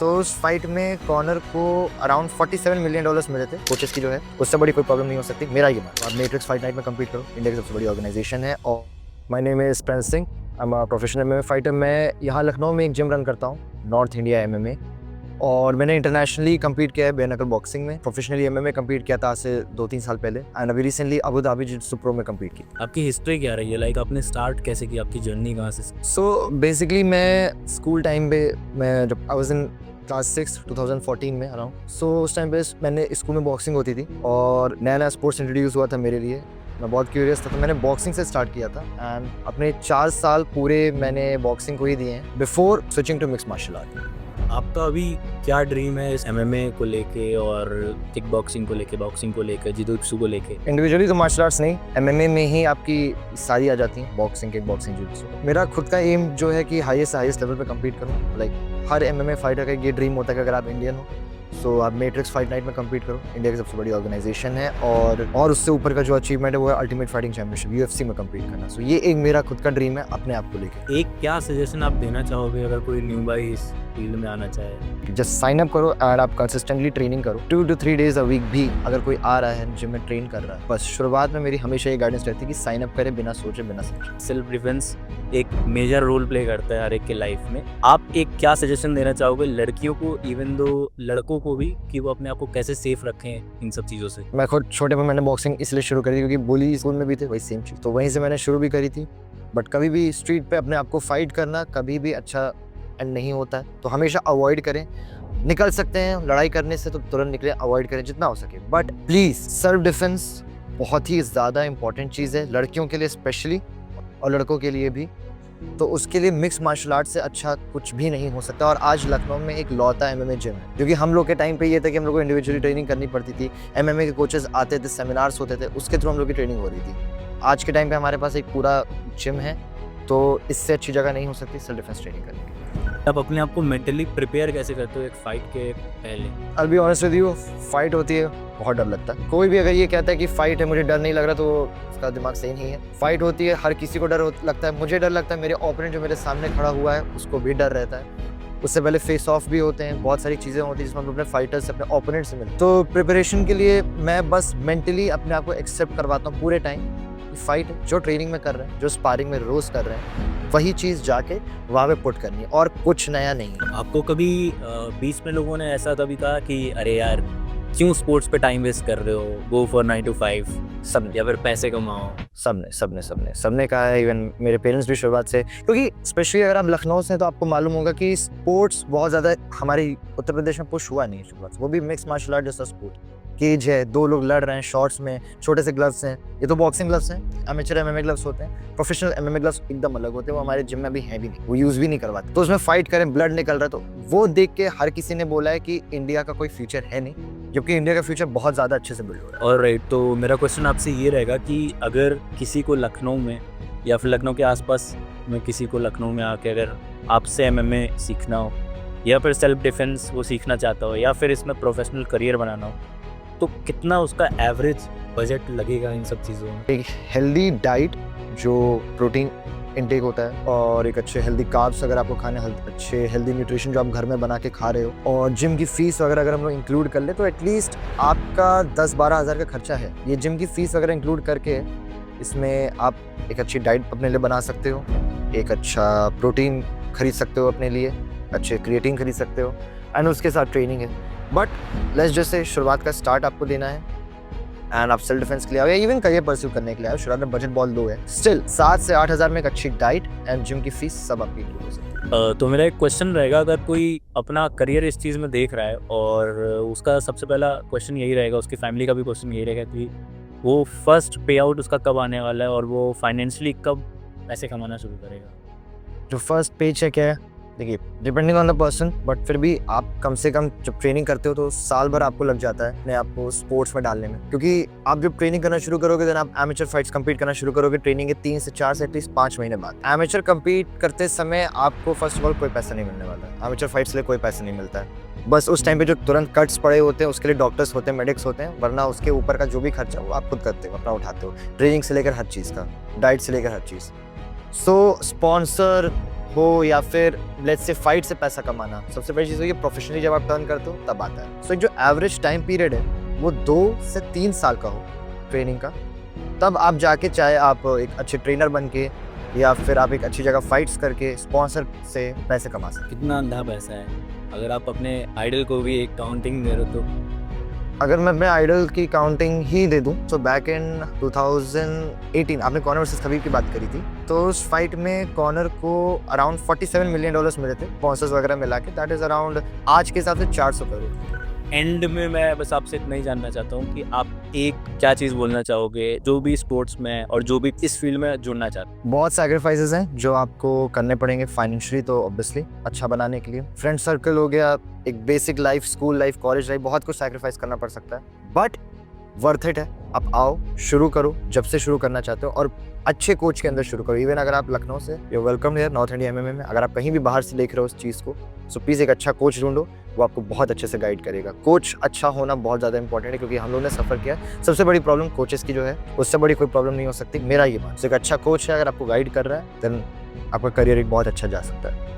तो उस फाइट में कॉनर को अराउंड $47 मिलियन मिले थे। कोचेस की जो है उससे बड़ी कोई प्रॉब्लम नहीं हो सकती, मेरा ये मानना। आप मैट्रिक्स फाइट नाइट में कम्पीट करो, इंडिया की सबसे बड़ी ऑर्गेनाइजेशन है। और my name is Prince Singh, I am a professional MMA fighter. मैं यहाँ लखनऊ में एक जिम रन करता हूँ, नॉर्थ इंडिया एमएमए। और मैंने इंटरनेशनली कम्पीट किया है बेयर नकल बॉक्सिंग में। प्रोफेशनली एमएमए कम्पीट किया था आज से 2-3 साल पहले, एंड अभी रिसेंटली अबू धाबी जित्सु प्रो में कम्पीट की। आपकी हिस्ट्री क्या रही है, लाइक आपने स्टार्ट कैसे की, आपकी जर्नी कहाँ से? सो बेसिकली मैं स्कूल टाइम पे, मैं जब आई वाज इन क्लास 6 2014 में अराउंड, सो उस टाइम पे मैंने स्कूल में बॉक्सिंग होती थी और नया नया स्पोर्ट्स इंट्रोड्यूस हुआ था मेरे लिए। मैं बहुत क्यूरियस था तो मैंने बॉक्सिंग से स्टार्ट किया था, एंड अपने 4 साल पूरे मैंने बॉक्सिंग को ही दिए हैं before switching to mix martial art. आपका अभी क्या ड्रीम है इस एमएमए को लेके और किक बॉक्सिंग को लेके, बॉक्सिंग को लेके, जिदोत्सु को लेके? इंडिविजुअली तो मार्शल आर्ट्स नहीं, एमएमए में ही आपकी सारी आ जाती हैं, बॉक्सिंग, किक बॉक्सिंग, जिदोत्सु। मेरा खुद का एम जो है कि हाईएस्ट लेवल पे कम्पीट करूँ। लाइक हर एमएमए फाइटर का ये ड्रीम होता है कि अगर आप इंडियन हो सो आप मैट्रिक्स फाइट नाइट में कम्पीट करो, इंडिया की सबसे बड़ी ऑर्गेनाइजेशन है। और उससे ऊपर का जो अचीवमेंट है वो है अल्टीमेट फाइटिंग चैंपियनशिप, यूएफसी में कम्पीट करना। सो ये एक मेरा खुद का ड्रीम है अपने आप को लेकर। एक क्या सजेशन आप देना चाहोगे अगर कोई न्यू बाई इस फील्ड में आना चाहे? जस्ट साइन अप करो और आप कंसिस्टेंटली ट्रेनिंग करो, 2 to 3 डेज अ वीक भी अगर कोई आ रहा है जिम में ट्रेन कर रहा है। बस शुरुआत में मेरी हमेशा ये गाइडेंस रहती है कि साइन अप करे बिना सोचे बिना समझे। सेल्फ डिफेंस एक मेजर रोल प्ले करता है हर एक के लाइफ में। आप एक क्या सजेशन देना चाहोगे लड़कियों को, इवन दो लड़कों को भी, कि वो अपने आप को कैसे सेफ रखें इन सब चीज़ों से? मैं खुद छोटे में मैंने बॉक्सिंग इसलिए शुरू करी क्योंकि बुली स्कूल में भी थे, वही सेम चीज़, तो वहीं से मैंने शुरू भी करी थी। बट कभी भी स्ट्रीट पे अपने आप को फाइट करना कभी भी अच्छा एंड नहीं होता है, तो हमेशा अवॉइड करें। निकल सकते हैं लड़ाई करने से तो तुरंत निकले, अवॉइड करें जितना हो सके। बट प्लीज़ सेल्फ डिफेंस बहुत ही ज़्यादा इंपॉर्टेंट चीज़ है लड़कियों के लिए स्पेशली, और लड़कों के लिए भी। तो उसके लिए मिक्स मार्शल आर्ट से अच्छा कुछ भी नहीं हो सकता। और आज लखनऊ में एक लौता एमएमए जिम है, क्योंकि हम लोग के टाइम पे ये था कि हम लोग को इंडिविजुअली ट्रेनिंग करनी पड़ती थी। एमएमए के कोचेस आते थे, सेमिनार्स होते थे, उसके थ्रू हम लोग की ट्रेनिंग हो रही थी। आज के टाइम पे हमारे पास एक पूरा जिम है, तो इससे अच्छी जगह नहीं हो सकती सेल्फ डिफेंस ट्रेनिंग करने की। आप अपने आप को मेंटली प्रिपेयर कैसे करते हो एक फाइट के पहले? I'll be honest with you, fight होती है बहुत डर लगता है। कोई भी अगर ये कहता है कि फाइट है मुझे डर नहीं लग रहा, तो उसका दिमाग सही नहीं है। फाइट होती है, हर किसी को डर लगता है, मुझे डर लगता है, मेरे ओपोनेंट जो मेरे सामने खड़ा हुआ है उसको भी डर रहता है। उससे पहले फेस ऑफ भी होते हैं, बहुत सारी चीज़ें होती हैं जिसमें हम अपने फाइटर से, अपने ओपोनेंट से मिलते हैं। तो प्रिपरेशन के लिए मैं बस मेंटली अपने आप को एक्सेप्ट करवाता हूँ पूरे टाइम, फाइट जो ट्रेनिंग में कर रहे हैं, जो स्पारिंग में रोज कर रहे हैं, वही चीज़ जाके वहाँ पे पुट करनी है और कुछ नया नहीं है। आपको कभी बीच में लोगों ने ऐसा कभी कहा कि अरे यार क्यों स्पोर्ट्स पे टाइम वेस्ट कर रहे हो, गो फॉर 9 to 5, सब या फिर पैसे कमाओ? सबने कहा है, इवन मेरे पेरेंट्स भी शुरुआत से। क्योंकि स्पेशली अगर आप लखनऊ से हैं तो आपको मालूम होगा कि स्पोर्ट्स बहुत ज़्यादा हमारे उत्तर प्रदेश में पुश हुआ नहीं शुरुआत से, वो भी मिक्स मार्शल आर्ट जैसा स्पोर्ट। केज है, 2 लोग लड़ रहे हैं शॉर्ट्स में, छोटे से ग्लव्स हैं। ये तो बॉक्सिंग ग्लव्स हैं, एमेचर एमएमए ग्लव्स होते हैं। प्रोफेशनल एमएमए ग्लव्स एकदम अलग होते हैं, वो हमारे जिम में भी हैं भी नहीं, वो यूज़ भी नहीं करवाते। तो उसमें फाइट करें, ब्लड निकल रहा है, तो वो देख के हर किसी ने बोला है कि इंडिया का कोई फ्यूचर है नहीं, जबकि इंडिया का फ्यूचर बहुत ज़्यादा अच्छे से बिल्ड हो रहा है। और राइट, तो मेरा क्वेश्चन आपसे ये रहेगा कि अगर किसी को लखनऊ में या फिर लखनऊ के आसपास में किसी को लखनऊ में आके अगर आपसे एमएमए सीखना हो या फिर सेल्फ डिफेंस वो सीखना चाहता हो या फिर इसमें प्रोफेशनल करियर बनाना हो, तो कितना उसका एवरेज बजट लगेगा इन सब चीज़ों में? एक हेल्दी डाइट जो प्रोटीन इंटेक होता है, और एक अच्छे हेल्दी कार्ब्स अगर आपको खाने, अच्छे हेल्दी न्यूट्रिशन जो आप घर में बना के खा रहे हो, और जिम की फीस वगैरह अगर हम लोग इंक्लूड कर ले तो एटलीस्ट आपका 10-12 हज़ार का खर्चा है। ये जिम की फीस वगैरह इंक्लूड करके इसमें आप एक अच्छी डाइट अपने लिए बना सकते हो, एक अच्छा प्रोटीन खरीद सकते हो अपने लिए, अच्छे क्रिएटिन खरीद सकते हो, एंड उसके साथ ट्रेनिंग है। बट लेट्स जस्ट से शुरुआत का स्टार्ट आपको देना है, एंड आप सेल्फ डिफेंस के लिए आओ या इवन करियर परस्यू करने के लिए आओ, शुरुआत में बजट बहुत लो है, स्टिल 7 से 8 हज़ार में एक अच्छी डाइट एंड जिम की फीस सब आपकी इंक्लूड हो सकती है। तो मेरा एक क्वेश्चन रहेगा, अगर कोई अपना करियर इस चीज़ में देख रहा है और उसका सबसे पहला क्वेश्चन यही रहेगा, उसकी फैमिली का भी क्वेश्चन यही रहेगा कि वो फर्स्ट पे आउट उसका कब आने वाला है और वो फाइनेंशियली कब पैसे कमाना शुरू करेगा? जो फर्स्ट पे चेक है, देखिए depending on the person, but फिर भी आप कम से कम जब ट्रेनिंग करते हो तो साल भर आपको लग जाता है अपने आप को स्पोर्ट्स में डालने में। क्योंकि आप जब ट्रेनिंग करना शुरू करोगे देन आप एमेचर फाइट्स कम्पीट करना शुरू करोगे ट्रेनिंग के 3 से 4 से एटलीस्ट 5 महीने बाद। एमेचर कम्पीट करते समय आपको फर्स्ट ऑफ ऑल कोई पैसा नहीं मिलने वाला है, एमेचर फाइट्स के लिए कोई पैसा नहीं मिलता है। बस उस टाइम पे जो तुरंत कट्स पड़े होते हैं उसके लिए डॉक्टर्स होते हैं, मेडिक्स होते हैं, वरना उसके ऊपर का जो भी खर्चा वो आप खुद करते हो, अपना उठाते हो, ट्रेनिंग से लेकर हर चीज़ का, डाइट से लेकर हर चीज़। सो स्पॉन्सर हो या फिर लेट्स से फाइट से पैसा कमाना, सबसे बड़ी चीज़ है कि प्रोफेशनली जब आप टर्न करते हो तब आता है। सो जो एवरेज टाइम पीरियड है वो 2 से 3 साल का हो ट्रेनिंग का, तब आप जाके चाहे आप एक अच्छे ट्रेनर बन के या फिर आप एक अच्छी जगह फाइट्स करके स्पॉन्सर से पैसे कमा सकते कितना अंधा पैसा है, अगर आप अपने आइडल को भी एक काउंटिंग दे रहे हो तो। हैं। अगर मैं अपने आइडल की काउंटिंग ही दे दूं तो बैक इन 2018 आपने कॉनर वर्सेस खबीब की बात करी थी, तो उस फाइट में कॉनर को अराउंड $47 मिलियन मिले थे स्पॉन्सर्स वगैरह मिला के, दैट इज अराउंड आज के हिसाब से 400 करोड़। एंड में मैं बस आपसे इतना ही जानना चाहता हूँ कि आप एक क्या चीज़ बोलना चाहोगे जो भी स्पोर्ट्स में और जो भी इस फील्ड में जुड़ना चाहते हैं। बहुत सैक्रिफाइसेस हैं जो आपको करने पड़ेंगे फाइनेंशियली, तो ऑब्वियसली अच्छा बनाने के लिए फ्रेंड सर्कल हो गया, एक basic life, school life, college life, बहुत कुछ सैक्रिफाइस करना पड़ सकता है, बट वर्थ इट है। आप आओ, शुरू करो जब से शुरू करना चाहते हो और अच्छे कोच के अंदर शुरू करो। इवन अगर आप लखनऊ से, you welcome here north India MMA में। अगर आप कहीं भी बाहर से देख रहे हो उस चीज़ को, सो प्लीज़ एक अच्छा कोच ढूंढो, वो आपको बहुत अच्छे से गाइड करेगा। कोच अच्छा होना बहुत ज़्यादा इंपॉर्टेंट है, क्योंकि हम लोगों ने सफ़र किया है। सबसे बड़ी प्रॉब्लम कोचेस की जो है, उससे बड़ी कोई प्रॉब्लम नहीं हो सकती, मेरा ये बात। एक अच्छा कोच है अगर आपको गाइड कर रहा है, देन आपका करियर एक बहुत अच्छा जा सकता है।